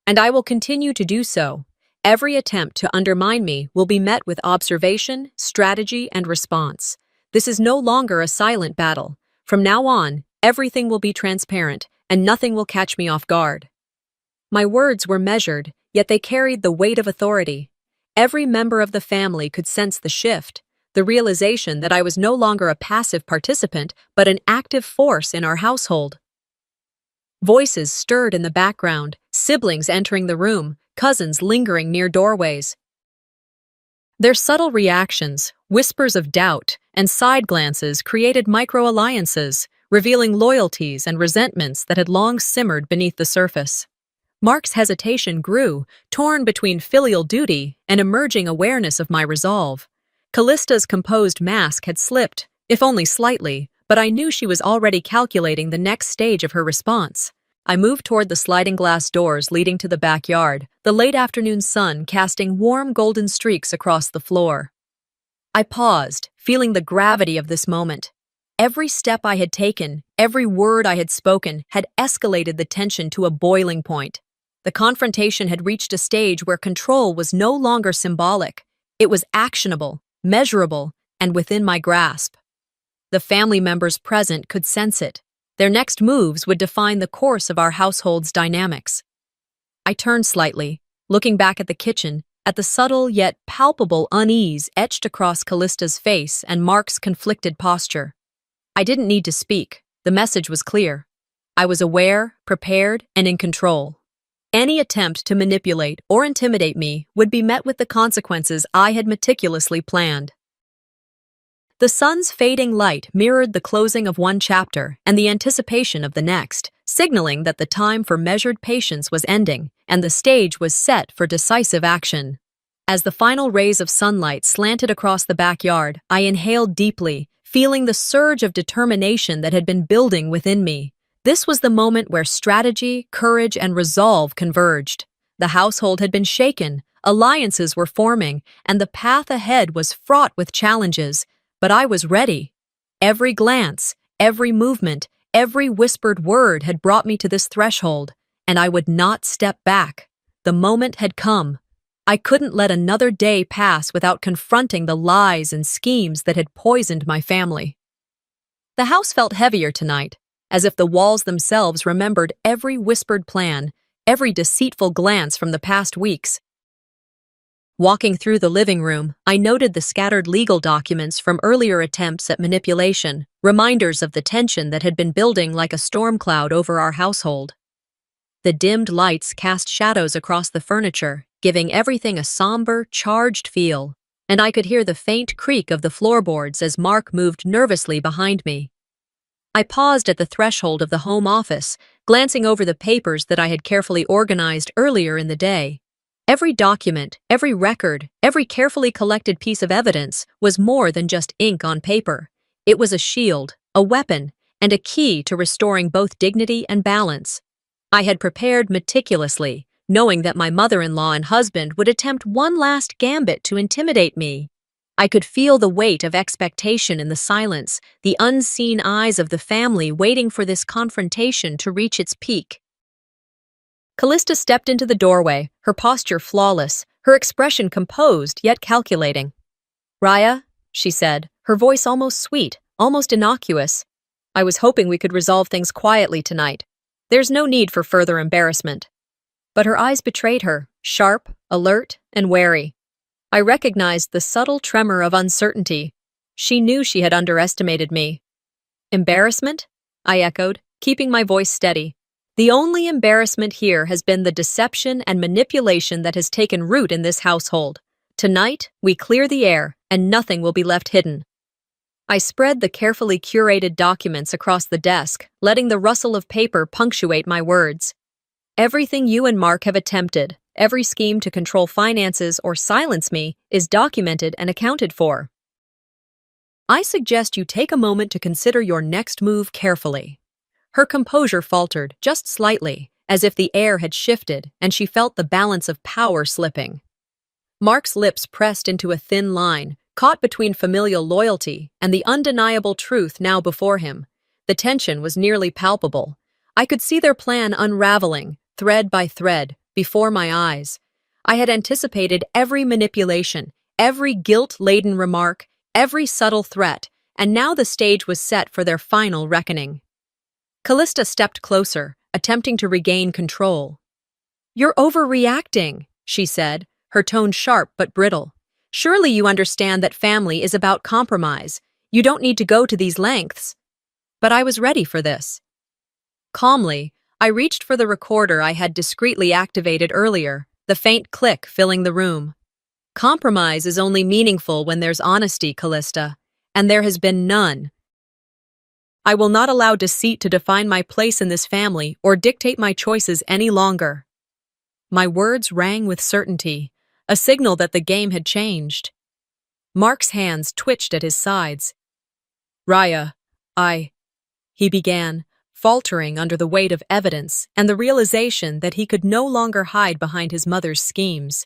"And I will continue to do so. Every attempt to undermine me will be met with observation, strategy, and response. This is no longer a silent battle. From now on, everything will be transparent, and nothing will catch me off guard." My words were measured, yet they carried the weight of authority. Every member of the family could sense the shift, the realization that I was no longer a passive participant, but an active force in our household. Voices stirred in the background, siblings entering the room, cousins lingering near doorways. Their subtle reactions, whispers of doubt, and side glances created micro-alliances, revealing loyalties and resentments that had long simmered beneath the surface. Mark's hesitation grew, torn between filial duty and emerging awareness of my resolve. Callista's composed mask had slipped, if only slightly, but I knew she was already calculating the next stage of her response. I moved toward the sliding glass doors leading to the backyard, the late afternoon sun casting warm golden streaks across the floor. I paused, feeling the gravity of this moment. Every step I had taken, every word I had spoken, had escalated the tension to a boiling point. The confrontation had reached a stage where control was no longer symbolic. It was actionable, measurable, and within my grasp. The family members present could sense it. Their next moves would define the course of our household's dynamics. I turned slightly, looking back at the kitchen, at the subtle yet palpable unease etched across Callista's face and Mark's conflicted posture. I didn't need to speak. The message was clear. I was aware, prepared, and in control. Any attempt to manipulate or intimidate me would be met with the consequences I had meticulously planned. The sun's fading light mirrored the closing of one chapter and the anticipation of the next, signaling that the time for measured patience was ending and the stage was set for decisive action. As the final rays of sunlight slanted across the backyard, I inhaled deeply, feeling the surge of determination that had been building within me. This was the moment where strategy, courage, and resolve converged. The household had been shaken, alliances were forming, and the path ahead was fraught with challenges. But I was ready. Every glance, every movement, every whispered word had brought me to this threshold, and I would not step back. The moment had come. I couldn't let another day pass without confronting the lies and schemes that had poisoned my family. The house felt heavier tonight, as if the walls themselves remembered every whispered plan, every deceitful glance from the past weeks. Walking through the living room, I noted the scattered legal documents from earlier attempts at manipulation, reminders of the tension that had been building like a storm cloud over our household. The dimmed lights cast shadows across the furniture, giving everything a somber, charged feel, and I could hear the faint creak of the floorboards as Mark moved nervously behind me. I paused at the threshold of the home office, glancing over the papers that I had carefully organized earlier in the day. Every document, every record, every carefully collected piece of evidence was more than just ink on paper. It was a shield, a weapon, and a key to restoring both dignity and balance. I had prepared meticulously, knowing that my mother-in-law and husband would attempt one last gambit to intimidate me. I could feel the weight of expectation in the silence, the unseen eyes of the family waiting for this confrontation to reach its peak. Callista stepped into the doorway, her posture flawless, her expression composed yet calculating. "Raya," she said, her voice almost sweet, almost innocuous. "I was hoping we could resolve things quietly tonight. There's no need for further embarrassment." But her eyes betrayed her, sharp, alert, and wary. I recognized the subtle tremor of uncertainty. She knew she had underestimated me. "Embarrassment?" I echoed, keeping my voice steady. "The only embarrassment here has been the deception and manipulation that has taken root in this household. Tonight, we clear the air, and nothing will be left hidden." I spread the carefully curated documents across the desk, letting the rustle of paper punctuate my words. "Everything you and Mark have attempted, every scheme to control finances or silence me, is documented and accounted for. I suggest you take a moment to consider your next move carefully." Her composure faltered, just slightly, as if the air had shifted and she felt the balance of power slipping. Mark's lips pressed into a thin line, caught between familial loyalty and the undeniable truth now before him. The tension was nearly palpable. I could see their plan unraveling, thread by thread, before my eyes. I had anticipated every manipulation, every guilt-laden remark, every subtle threat, and now the stage was set for their final reckoning. Callista stepped closer, attempting to regain control. "You're overreacting," she said, her tone sharp but brittle. "Surely you understand that family is about compromise. You don't need to go to these lengths." But I was ready for this. Calmly, I reached for the recorder I had discreetly activated earlier, the faint click filling the room. "Compromise is only meaningful when there's honesty, Callista, and there has been none. I will not allow deceit to define my place in this family or dictate my choices any longer." My words rang with certainty, a signal that the game had changed. Mark's hands twitched at his sides. "Raya, he began, faltering under the weight of evidence and the realization that he could no longer hide behind his mother's schemes.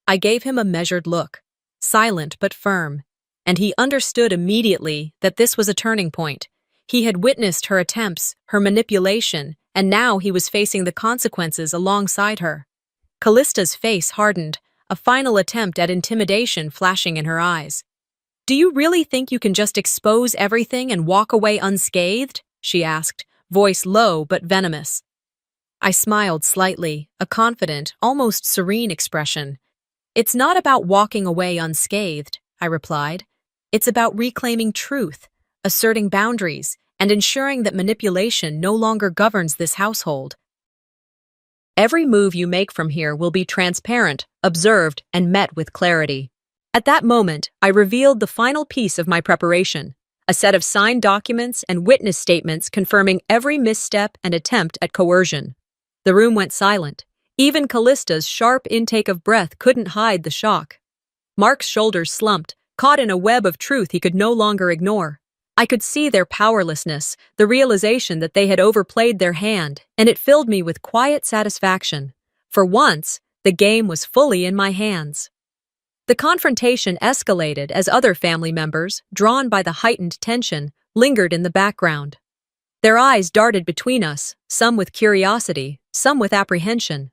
I gave him a measured look, silent but firm, and he understood immediately that this was a turning point. He had witnessed her attempts, her manipulation, and now he was facing the consequences alongside her. Callista's face hardened, a final attempt at intimidation flashing in her eyes. "Do you really think you can just expose everything and walk away unscathed?" she asked, voice low but venomous. I smiled slightly, a confident, almost serene expression. "It's not about walking away unscathed," I replied. "It's about reclaiming truth, asserting boundaries, and ensuring that manipulation no longer governs this household. Every move you make from here will be transparent, observed, and met with clarity." At that moment, I revealed the final piece of my preparation, a set of signed documents and witness statements confirming every misstep and attempt at coercion. The room went silent. Even Callista's sharp intake of breath couldn't hide the shock. Mark's shoulders slumped, caught in a web of truth he could no longer ignore. I could see their powerlessness, the realization that they had overplayed their hand, and it filled me with quiet satisfaction. For once, the game was fully in my hands. The confrontation escalated as other family members, drawn by the heightened tension, lingered in the background. Their eyes darted between us, some with curiosity, some with apprehension.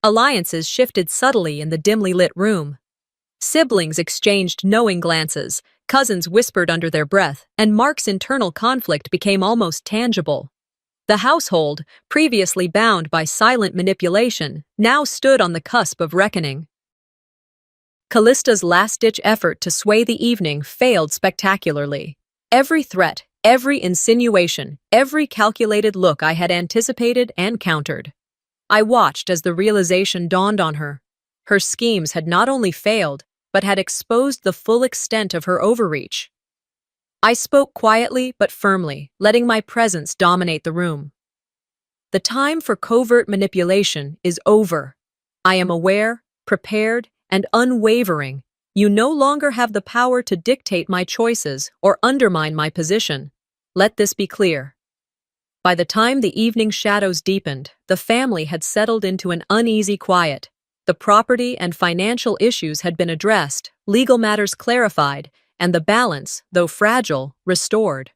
Alliances shifted subtly in the dimly lit room. Siblings exchanged knowing glances, cousins whispered under their breath, and Mark's internal conflict became almost tangible. The household, previously bound by silent manipulation, now stood on the cusp of reckoning. Callista's last-ditch effort to sway the evening failed spectacularly. Every threat, every insinuation, every calculated look I had anticipated and countered. I watched as the realization dawned on her. Her schemes had not only failed, but had exposed the full extent of her overreach. I spoke quietly but firmly, letting my presence dominate the room. "The time for covert manipulation is over. I am aware, prepared, and unwavering. You no longer have the power to dictate my choices or undermine my position. Let this be clear. By the time the evening shadows deepened, the family had settled into an uneasy quiet. The property and financial issues had been addressed, legal matters clarified, and the balance, though fragile, restored.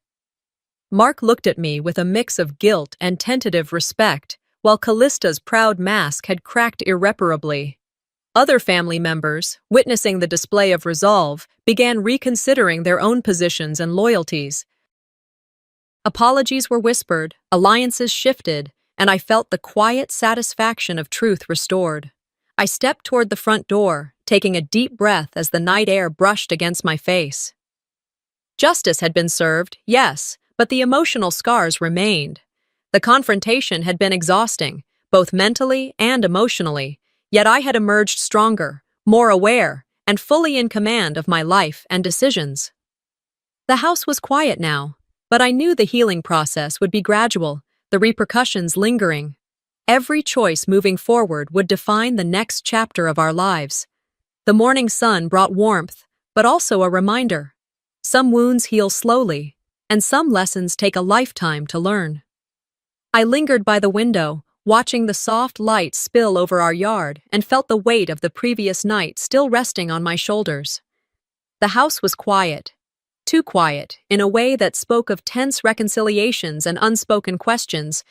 Mark looked at me with a mix of guilt and tentative respect, while Callista's proud mask had cracked irreparably. Other family members, witnessing the display of resolve, began reconsidering their own positions and loyalties. Apologies were whispered, alliances shifted, and I felt the quiet satisfaction of truth restored. I stepped toward the front door, taking a deep breath as the night air brushed against my face. Justice had been served, yes, but the emotional scars remained. The confrontation had been exhausting, both mentally and emotionally, yet I had emerged stronger, more aware, and fully in command of my life and decisions. The house was quiet now, but I knew the healing process would be gradual, the repercussions lingering. Every choice moving forward would define the next chapter of our lives. The morning sun brought warmth, but also a reminder. Some wounds heal slowly, and some lessons take a lifetime to learn. I lingered by the window, watching the soft light spill over our yard, and felt the weight of the previous night still resting on my shoulders. The house was quiet. Too quiet, in a way that spoke of tense reconciliations and unspoken questions.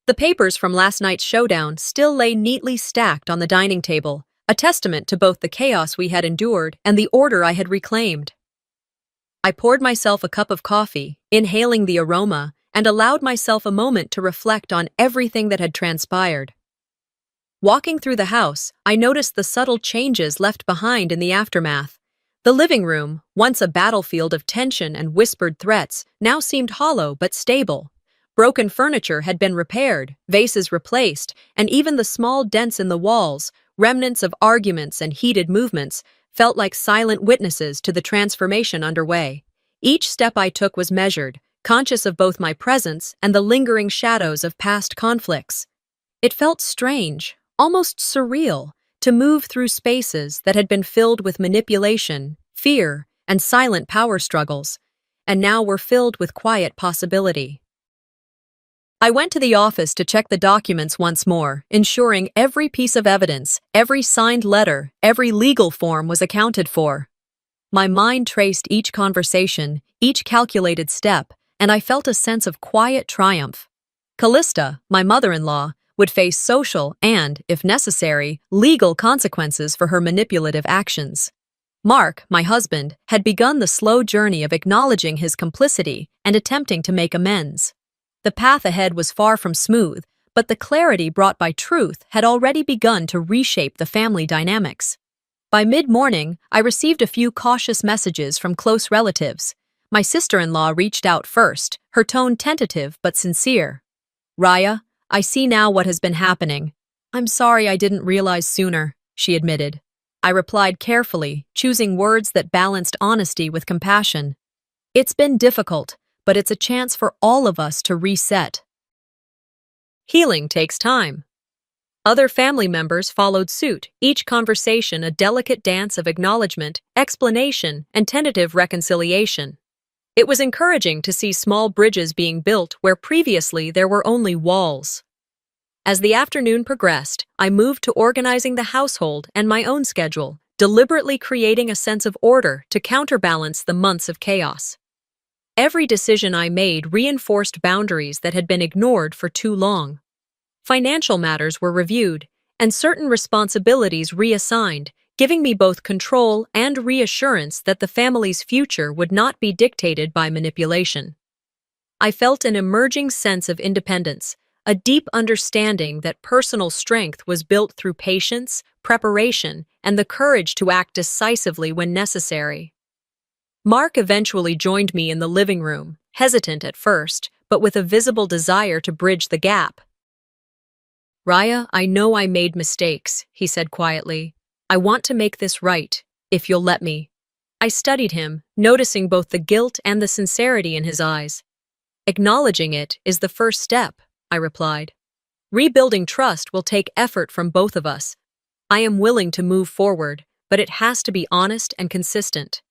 The papers from last night's showdown still lay neatly stacked on the dining table, a testament to both the chaos we had endured and the order I had reclaimed. I poured myself a cup of coffee, inhaling the aroma, and allowed myself a moment to reflect on everything that had transpired. Walking through the house, I noticed the subtle changes left behind in the aftermath. The living room, once a battlefield of tension and whispered threats, now seemed hollow but stable. Broken furniture had been repaired, vases replaced, and even the small dents in the walls, remnants of arguments and heated movements, felt like silent witnesses to the transformation underway. Each step I took was measured, conscious of both my presence and the lingering shadows of past conflicts. It felt strange, almost surreal, to move through spaces that had been filled with manipulation, fear, and silent power struggles, and now were filled with quiet possibility. I went to the office to check the documents once more, ensuring every piece of evidence, every signed letter, every legal form was accounted for. My mind traced each conversation, each calculated step, and I felt a sense of quiet triumph. Callista, my mother-in-law, would face social and, if necessary, legal consequences for her manipulative actions. Mark, my husband, had begun the slow journey of acknowledging his complicity and attempting to make amends. The path ahead was far from smooth, but the clarity brought by truth had already begun to reshape the family dynamics. By mid-morning, I received a few cautious messages from close relatives. My sister-in-law reached out first, her tone tentative but sincere. "Raya, I see now what has been happening. I'm sorry I didn't realize sooner," she admitted. I replied carefully, choosing words that balanced honesty with compassion. "It's been difficult, but it's a chance for all of us to reset." Healing takes time. Other family members followed suit, each conversation a delicate dance of acknowledgement, explanation, and tentative reconciliation. It was encouraging to see small bridges being built where previously there were only walls. As the afternoon progressed, I moved to organizing the household and my own schedule, deliberately creating a sense of order to counterbalance the months of chaos. Every decision I made reinforced boundaries that had been ignored for too long. Financial matters were reviewed, and certain responsibilities reassigned, giving me both control and reassurance that the family's future would not be dictated by manipulation. I felt an emerging sense of independence, a deep understanding that personal strength was built through patience, preparation, and the courage to act decisively when necessary. Mark eventually joined me in the living room, hesitant at first, but with a visible desire to bridge the gap. "Raya, I know I made mistakes," he said quietly. "I want to make this right, if you'll let me." I studied him, noticing both the guilt and the sincerity in his eyes. "Acknowledging it is the first step," I replied. "Rebuilding trust will take effort from both of us." I am willing to move forward, but it has to be honest and consistent.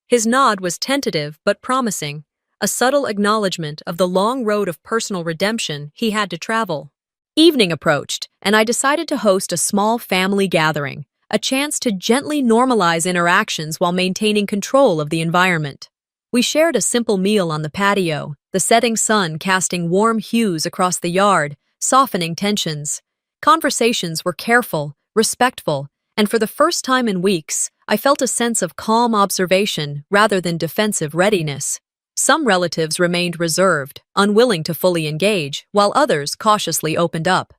His nod was tentative but promising, a subtle acknowledgement of the long road of personal redemption he had to travel. Evening approached, and I decided to host a small family gathering, a chance to gently normalize interactions while maintaining control of the environment. We shared a simple meal on the patio, the setting sun casting warm hues across the yard, softening tensions. Conversations were careful, respectful, and for the first time in weeks, I felt a sense of calm observation rather than defensive readiness. Some relatives remained reserved, unwilling to fully engage, while others cautiously opened up.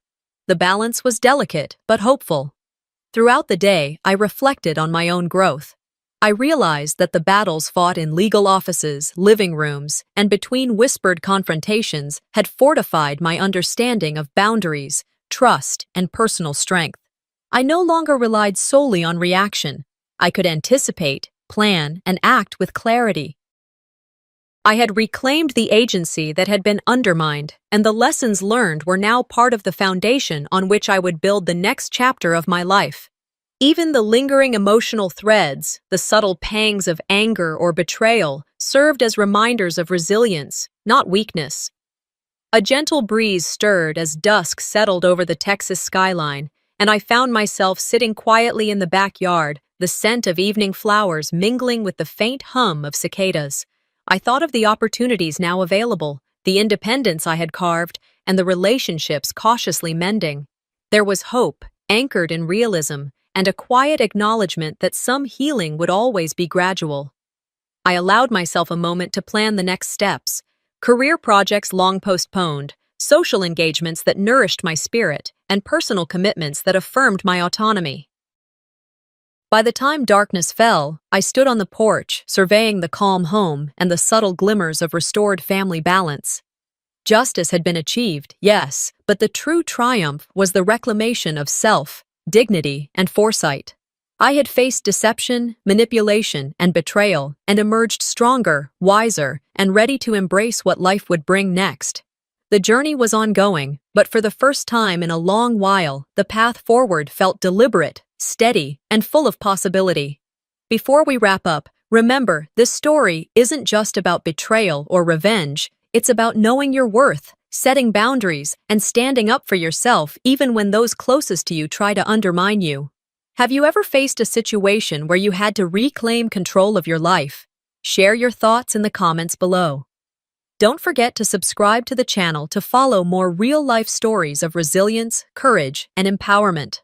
The balance was delicate but hopeful. Throughout the day, I reflected on my own growth. I realized that the battles fought in legal offices, living rooms, and between whispered confrontations had fortified my understanding of boundaries, trust, and personal strength. I no longer relied solely on reaction. I could anticipate, plan, and act with clarity. I had reclaimed the agency that had been undermined, and the lessons learned were now part of the foundation on which I would build the next chapter of my life. Even the lingering emotional threads, the subtle pangs of anger or betrayal, served as reminders of resilience, not weakness. A gentle breeze stirred as dusk settled over the Texas skyline, and I found myself sitting quietly in the backyard, the scent of evening flowers mingling with the faint hum of cicadas. I thought of the opportunities now available, the independence I had carved, and the relationships cautiously mending. There was hope, anchored in realism, and a quiet acknowledgement that some healing would always be gradual. I allowed myself a moment to plan the next steps, career projects long postponed, social engagements that nourished my spirit, and personal commitments that affirmed my autonomy. By the time darkness fell, I stood on the porch, surveying the calm home and the subtle glimmers of restored family balance. Justice had been achieved, yes, but the true triumph was the reclamation of self, dignity, and foresight. I had faced deception, manipulation, and betrayal, and emerged stronger, wiser, and ready to embrace what life would bring next. The journey was ongoing, but for the first time in a long while, the path forward felt deliberate, steady, and full of possibility. Before we wrap up, remember, this story isn't just about betrayal or revenge, it's about knowing your worth, setting boundaries, and standing up for yourself even when those closest to you try to undermine you. Have you ever faced a situation where you had to reclaim control of your life? Share your thoughts in the comments below. Don't forget to subscribe to the channel to follow more real-life stories of resilience, courage, and empowerment.